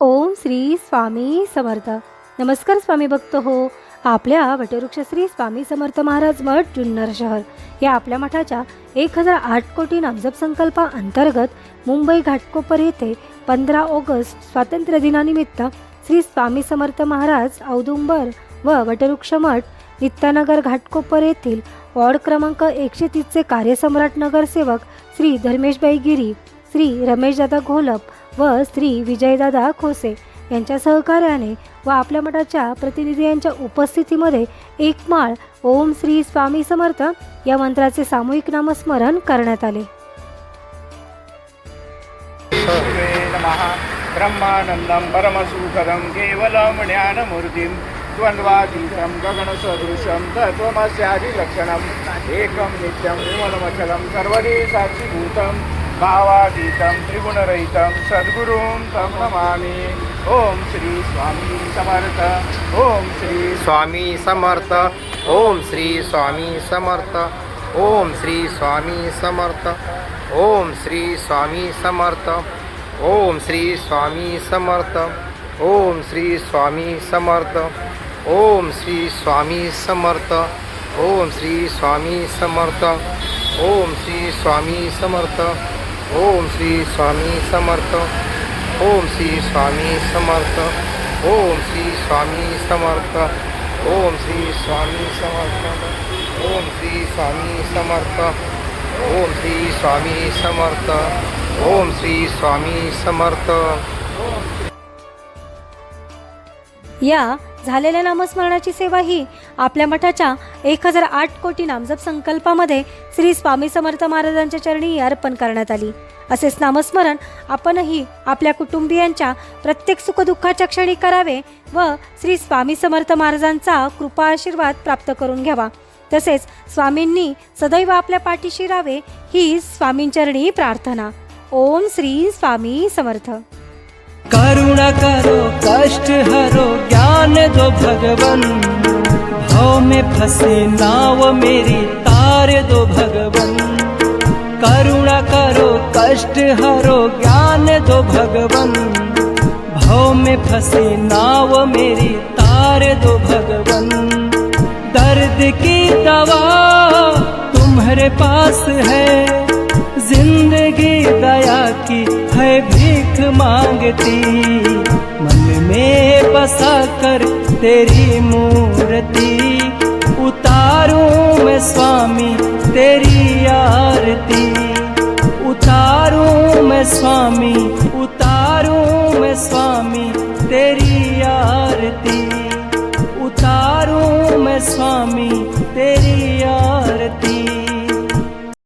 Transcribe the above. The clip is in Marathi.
ओम श्री स्वामी समर्थ. नमस्कार स्वामी भक्त हो. आपल्या वटवृक्ष श्री स्वामी समर्थ महाराज मठ जुन्नर शहर या आपल्या मठाच्या 1008 कोटी नामजप संकल्पा अंतर्गत मुंबई घाटकोपर येथे 15 ऑगस्ट स्वातंत्र्य दिनानिमित्त श्री स्वामी समर्थ महाराज औदुंबर व वटवृक्ष मठ नित्यानगर घाटकोपर येथील वॉर्ड क्रमांक 130 चे कार्यसम्राट नगरसेवक श्री धर्मेशभाई गिरी, श्री रमेशदादा घोलप व श्री विजयदादा खोसे यांच्या सहकार्याने व आपल्या मठाच्या प्रतिनिधी यांच्या उपस्थितीमध्ये एक माळ ओम श्री स्वामी समर्थ या मंत्राचे सामूहिक नामस्मरण करण्यात आले. ब्रह्मानंदं परमसुखदं केवलं ज्ञानमूर्तिं द्वन्द्वातीतं गगनसदृशं तत्त्वमस्यादिलक्षणम् एकं नित्यं निर्मलमचलं सर्वदि साक्षीभूतं भावातीतं त्रिगुणरहितं सद्गुरुं तं नमामि. ओम श्री स्वामी समर्थ. ओम श्री स्वामी समर्थ. ओम श्री स्वामी समर्थ. ओम श्री स्वामी समर्थ. ओम श्री स्वामी समर्थ. ओम श्री स्वामी समर्थ. ओम श्री स्वामी समर्थ. ओम श्री स्वामी समर्थ. ओम श्री स्वामी समर्थ. ओम श्री स्वामी समर्थ. ओम श्री स्वामी समर्थ. ओम श्री स्वामी समर्थ. ओम श्री स्वामी समर्थ. ओम श्री स्वामी समर्थ. ओम श्री स्वामी समर्थ. ओम श्री स्वामी समर्थ. ओम श्री स्वामी समर्थ. या झालेल्या नामस्मरणाची सेवा ही आपल्या मठाच्या 1008 कोटी नामजप संकल्पामध्ये श्री स्वामी समर्थ महाराजांच्या चरणी अर्पण करण्यात आली. असेच नामस्मरण आपणही आपल्या कुटुंबियांच्या प्रत्येक सुखदुःखाच्या क्षणी करावे व श्री स्वामी समर्थ महाराजांचा कृपा आशीर्वाद प्राप्त करून घ्यावा. तसेच स्वामींनी सदैव आपल्या पाठीशी राहावे ही स्वामींचरणी प्रार्थना. ओम श्री स्वामी समर्थ. करुणा करो कष्ट हरो ज्ञान दो भगवन, भाव में फंसे नाव मेरी तार दो भगवन. करुणा करो कष्ट हरो ज्ञान दो भगवन, भाव में फंसे नाव मेरी तार दो भगवन. दर्द की दवा तुम्हारे पास है, जिंदगी दया की है भीख मांगती. मन में बसा कर तेरी मूर्ति, उतारूं मैं स्वामी तेरी आरती. उतारूं मैं स्वामी, उतारूं मैं स्वामी तेरी आरती. उतारूं मैं स्वामी